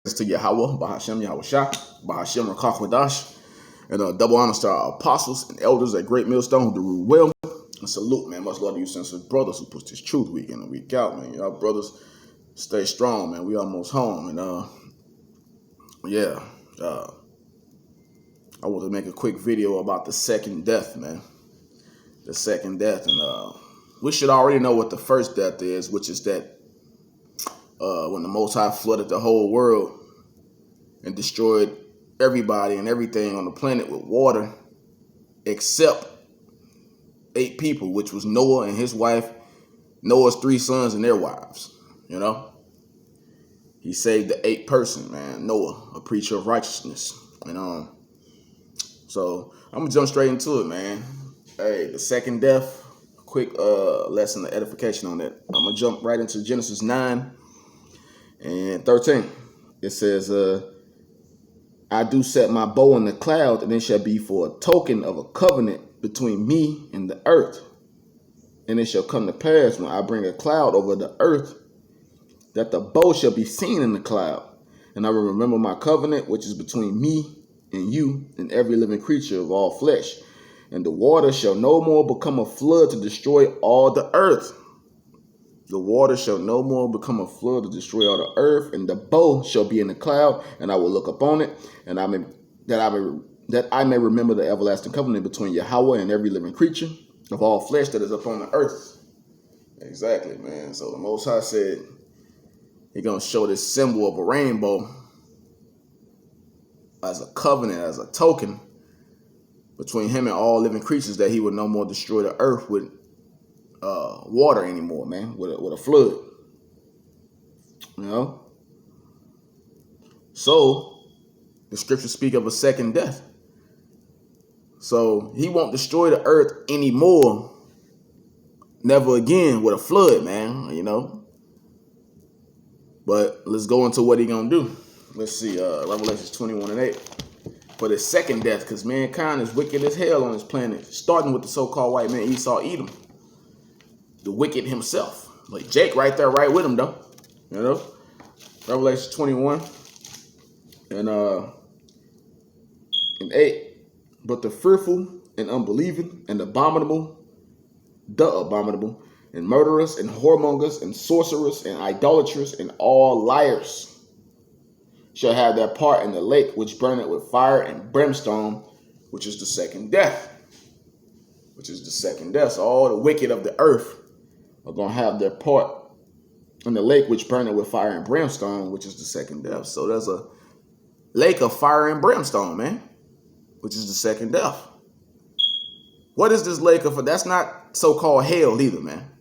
To Yahweh, Bahashem Yahweh Shah, Bahashem Rakach Wadash, and double honors to our apostles and elders at Great Millstone who do rule well. And salute, man. Much love to you, sincere brothers who push this truth week in and week out, man. Y'all brothers stay strong, man. We almost home. And I want to make a quick video about the second death, man. The second death. And we should already know what the first death is, which is that when the Most High flooded the whole world and destroyed everybody and everything on the planet with water except 8 people, which was Noah and his wife, Noah's 3 sons and their wives. You know, he saved the 8th person, man. Noah, a preacher of righteousness. And so I'm gonna jump straight into it, man. Hey, the second death. Quick lesson of edification on that. I'm gonna jump right into Genesis 9 and 13. It says, I do set my bow in the cloud, and it shall be for a token of a covenant between me and the earth. And it shall come to pass when I bring a cloud over the earth, that the bow shall be seen in the cloud. And I will remember my covenant, which is between me and you and every living creature of all flesh. And the water shall no more become a flood to destroy all the earth. The water shall no more become a flood to destroy all the earth, and the bow shall be in the cloud, and I will look upon it, and that I may remember the everlasting covenant between Yahweh and every living creature of all flesh that is upon the earth. Exactly, man. So the Most High said He's gonna show this symbol of a rainbow as a covenant, as a token between Him and all living creatures, that He would no more destroy the earth with water anymore, man, with a flood. You know? So the scriptures speak of a second death. So He won't destroy the earth anymore. Never again with a flood, man, you know. But let's go into what He gonna do. Let's see, Revelations 21 and 8. For the second death, because mankind is wicked as hell on this planet, starting with the so-called white man Esau Edom, the wicked himself. Like Jake right there, right with him, though. You know? Revelation 21 and 8. But the fearful and unbelieving and abominable, and murderers and whoremongers and sorcerers and idolaters and all liars shall have their part in the lake which burneth with fire and brimstone, which is the second death. Which is the second death. So all the wicked of the earth are going to have their part in the lake which burneth with fire and brimstone, which is the second death. So there's a lake of fire and brimstone, man, which is the second death. What is this lake of? That's not so-called hell either, man.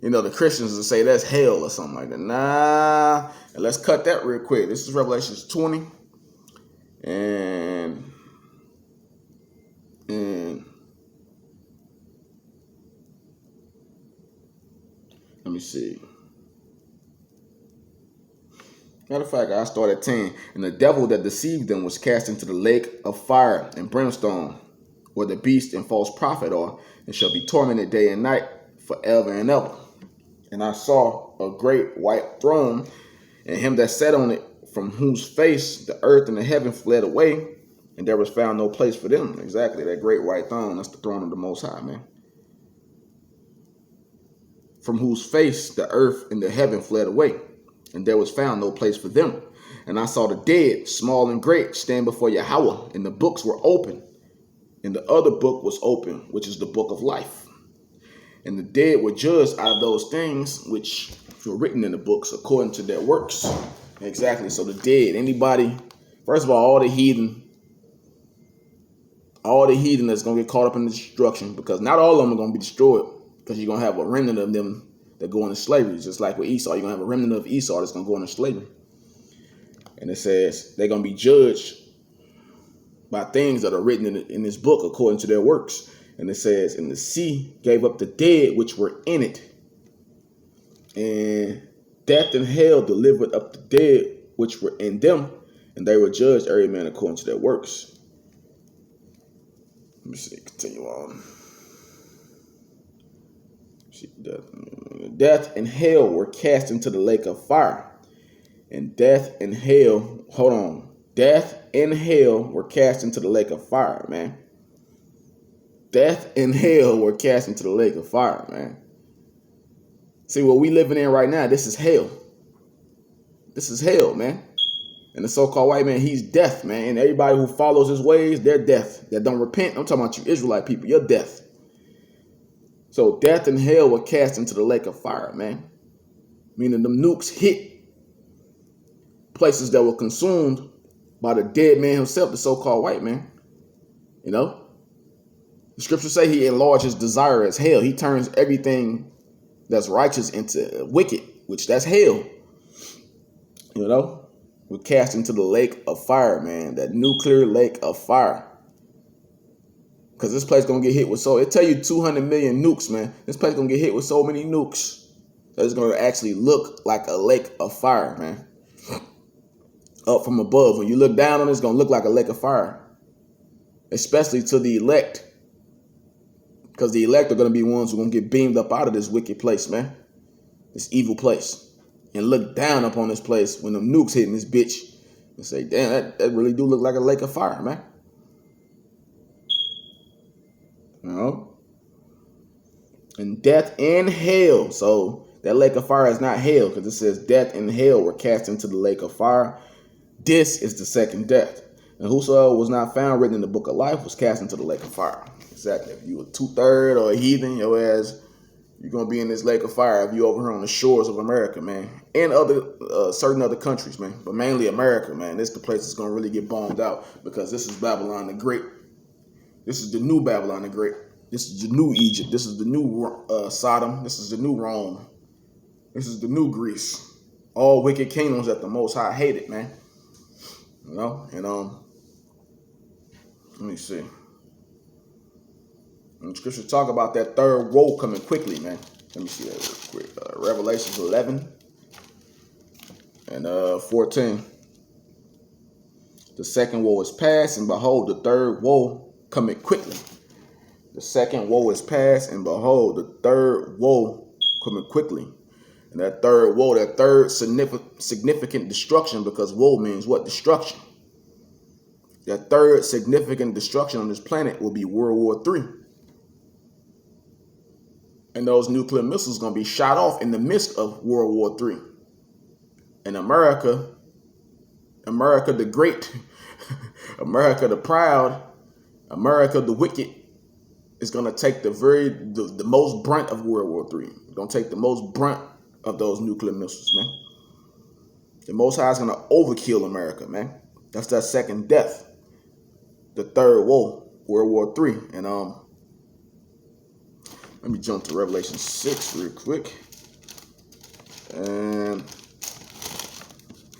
You know, the Christians will say that's hell or something like that. Nah. And let's cut that real quick. This is Revelations 20. And let me see. Matter of fact, I start at 10. And the devil that deceived them was cast into the lake of fire and brimstone, where the beast and false prophet are, and shall be tormented day and night forever and ever. And I saw a great white throne, and him that sat on it, from whose face the earth and the heaven fled away, and there was found no place for them. Exactly, that great white throne, that's the throne of the Most High, man. From whose face the earth and the heaven fled away, and there was found no place for them. And I saw the dead, small and great, stand before Yahweh, and the books were open. And the other book was open, which is the book of life. And the dead were judged out of those things which were written in the books according to their works. Exactly. So the dead, anybody, first of all the heathen that's going to get caught up in the destruction, because not all of them are going to be destroyed, because you're going to have a remnant of them that go into slavery. Just like with Esau, you're going to have a remnant of Esau that's going to go into slavery. And it says they're going to be judged by things that are written in this book according to their works. And it says, and the sea gave up the dead which were in it, and death and hell delivered up the dead which were in them, and they were judged every man according to their works. Let me see, continue on. Death and hell were cast into the lake of fire. And death and hell, hold on. Death and hell were cast into the lake of fire, man. Death and hell were cast into the lake of fire, man. See, what we living in right now, this is hell. This is hell, man. And the so-called white man, he's death, man. And everybody who follows his ways, they're death. That don't repent, I'm talking about you Israelite people, you're death. So death and hell were cast into the lake of fire, man. Meaning them nukes hit places that were consumed by the dead man himself, the so-called white man. You know? The scriptures say he enlarges desire as hell. He turns everything that's righteous into wicked, which that's hell. You know? We're cast into the lake of fire, man. That nuclear lake of fire. Because this place going to get hit with it tell you 200 million nukes, man. This place going to get hit with so many nukes that it's going to actually look like a lake of fire, man. Up from above. When you look down on it, it's going to look like a lake of fire. Especially to the elect. Because the elect are going to be ones who are going to get beamed up out of this wicked place, man. This evil place. And look down upon this place when them nukes hitting this bitch. And say, damn, that really do look like a lake of fire, man. You know? And death and hell. So that lake of fire is not hell, because it says death and hell were cast into the lake of fire. This is the second death. And whosoever was not found written in the book of life was cast into the lake of fire. Exactly. If you a 2/3 or a heathen, your ass, you're going to be in this lake of fire if you over here on the shores of America, man. And other certain other countries, man. But mainly America, man. This is the place that's going to really get bombed out, because this is Babylon the Great. This is the new Babylon the Great. This is the new Egypt. This is the new Sodom. This is the new Rome. This is the new Greece. All wicked kingdoms that the Most High hated, man. You know? And let me see. And the scriptures talk about that third woe coming quickly, man. Let me see that real quick. Revelations 11 and 14. The second woe is past, and behold, the third woe coming quickly. The second woe is past, and behold, the third woe coming quickly. And that third woe, that third significant destruction, because woe means what? Destruction. That third significant destruction on this planet will be World War III. And those nuclear missiles are going to be shot off in the midst of World War III. And America the great, America the proud, America the wicked, is going to take the most brunt of World War III. It's going to take the most brunt of those nuclear missiles, man. The Most High is going to overkill America, man. That's that second death. The third woe, World War III. And let me jump to Revelation 6 real quick. And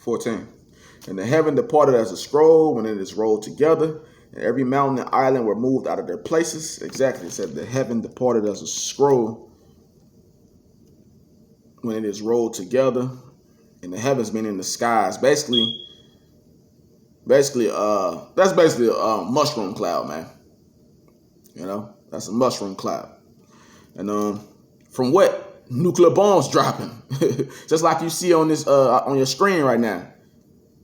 14. And the heaven departed as a scroll when it is rolled together, and every mountain and island were moved out of their places. Exactly. It said the heaven departed as a scroll when it is rolled together, and the heavens meaning the skies. Basically, that's basically a mushroom cloud, man. You know, that's a mushroom cloud. And from what? Nuclear bombs dropping. Just like you see on this on your screen right now.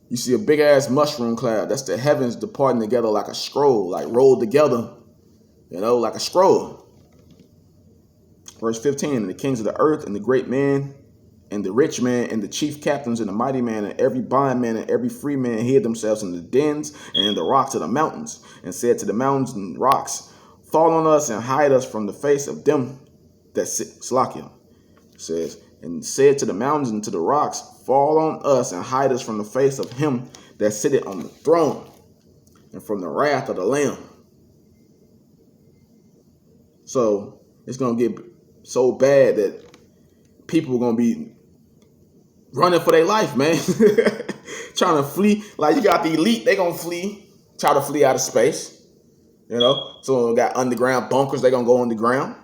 You see a big ass mushroom cloud. That's the heavens departing together like a scroll, like rolled together, you know, like a scroll. Verse 15, and the kings of the earth and the great men and the rich man and the chief captains and the mighty man and every bondman and every free man hid themselves in the dens and in the rocks of the mountains, and said to the mountains and rocks, fall on us and hide us from the face of them that sit. Slakia says, and said to the mountains and to the rocks, fall on us and hide us from the face of him that sitteth on the throne and from the wrath of the Lamb. So it's going to get so bad that people are going to be running for their life, man. Trying to flee. Like, you got the elite, they going to flee, try to flee out of space. You know, so we got underground bunkers, they going to go underground.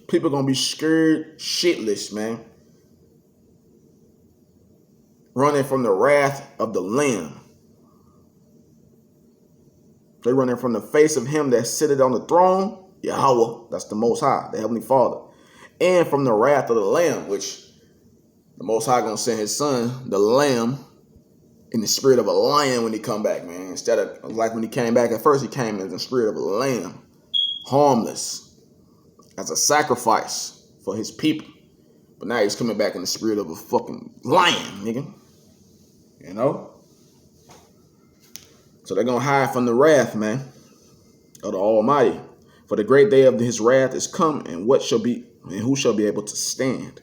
People are going to be scared shitless, man. Running from the wrath of the Lamb. They're running from the face of him that sitteth on the throne, Yahweh, that's the Most High, the Heavenly Father. And from the wrath of the Lamb, which The Most High gonna send his son, the Lamb, in the spirit of a lion when he come back, man. Instead of like when he came back at first, he came in the spirit of a lamb, harmless, as a sacrifice for his people. But now he's coming back in the spirit of a fucking lion, nigga. You know? So they're gonna hide from the wrath, man, of the Almighty. For the great day of his wrath is come, and who shall be able to stand?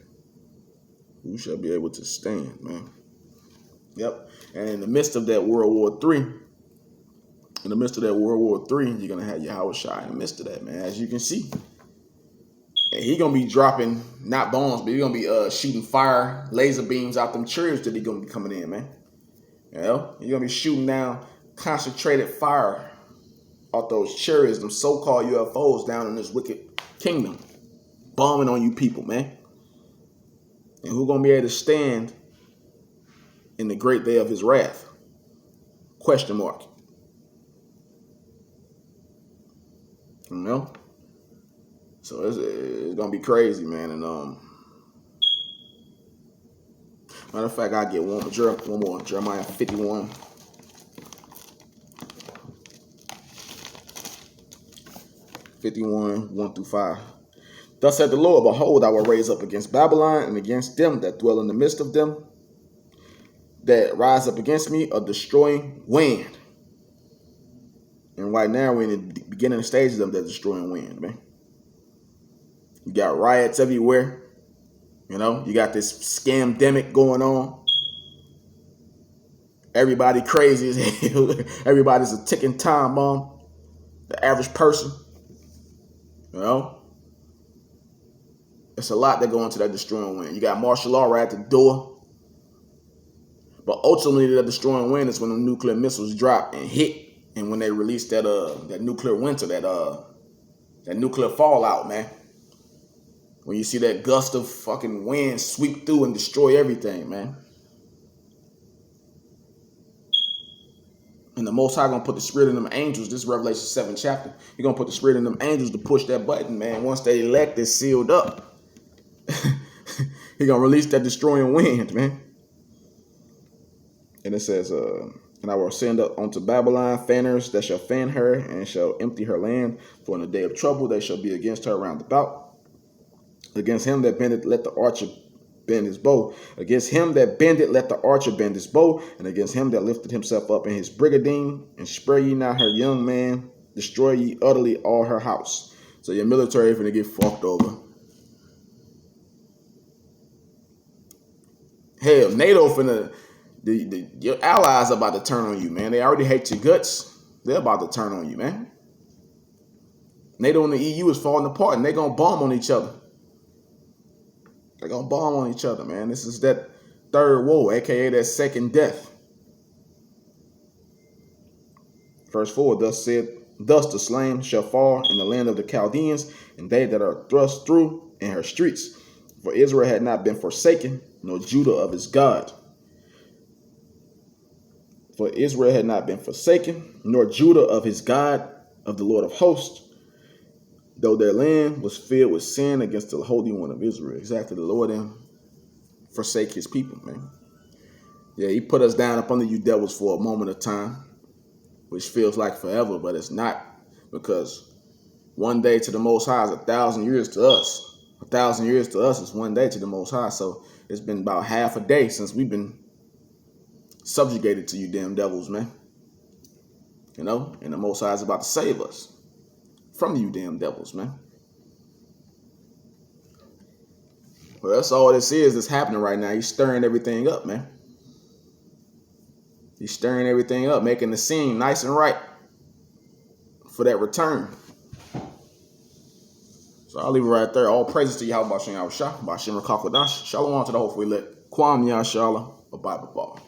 Who shall be able to stand, man? Yep. And in the midst of that World War III, you're going to have Yahushua in the midst of that, man, as you can see. And he going to be dropping, not bombs, but he's going to be shooting fire, laser beams out them chariots that he going to be coming in, man. You know, he's going to be shooting down concentrated fire off those chariots, them so-called UFOs down in this wicked kingdom, bombing on you people, man. And who's going to be able to stand in the great day of his wrath? Question mark. You know? So it's gonna be crazy, man. And matter of fact, I get one more. Jeremiah 51. (51) 1 through 5. Thus said the Lord, behold, I will raise up against Babylon and against them that dwell in the midst of them, that rise up against me, a destroying wind. And right now we're in the beginning stages of that destroying wind, man. You got riots everywhere. You know, you got this scamdemic going on. Everybody crazy as hell. Everybody's a ticking time bomb. The average person. You know? It's a lot that go into that destroying wind. You got martial law right at the door. But ultimately, that destroying wind is when the nuclear missiles drop and hit. And when they release that nuclear winter, that nuclear fallout, man. When you see that gust of fucking wind sweep through and destroy everything, man. And the Most High gonna put the spirit in them angels. This is Revelation 7 chapter. He's gonna put the spirit in them angels to push that button, man. Once they elect, it's sealed up. He gonna release that destroying wind, man. And it says, and I will send up unto Babylon fanners that shall fan her and shall empty her land. For in the day of trouble they shall be against her round about. Against him that bendeth, let the archer bend his bow. Against him that bendeth, let the archer bend his bow. And against him that lifted himself up in his brigadine. And spare ye not her young man. Destroy ye utterly all her house. So your military finna get fucked over. Hell, NATO finna... your allies are about to turn on you, man. They already hate your guts. They're about to turn on you, man. NATO and the EU is falling apart, and they're going to bomb on each other. They're going to bomb on each other, man. This is that third woe, a.k.a. that second death. Verse 4, thus the slain shall fall in the land of the Chaldeans, and they that are thrust through in her streets. For Israel had not been forsaken, nor Judah of his God. For Israel had not been forsaken, nor Judah of his God, of the Lord of hosts, though their land was filled with sin against the Holy One of Israel. Exactly, the Lord didn't forsake his people, man. Yeah, he put us down up under you devils for a moment of time, which feels like forever, but it's not, because one day to the Most High is 1,000 years to us. 1,000 years to us is one day to the Most High. So it's been about half a day since we've been subjugated to you damn devils, man. You know, and the Most High is about to save us from you damn devils, man. Well, that's all this is that's happening right now. He's stirring everything up, man. He's stirring everything up, making the scene nice and right for that return. So I'll leave it right there. All praises to Yahweh Bashim Yahushua, Bashim Rakakwadash. Shalom to the hopefully lit. Kwam Yashala, a Bible ball.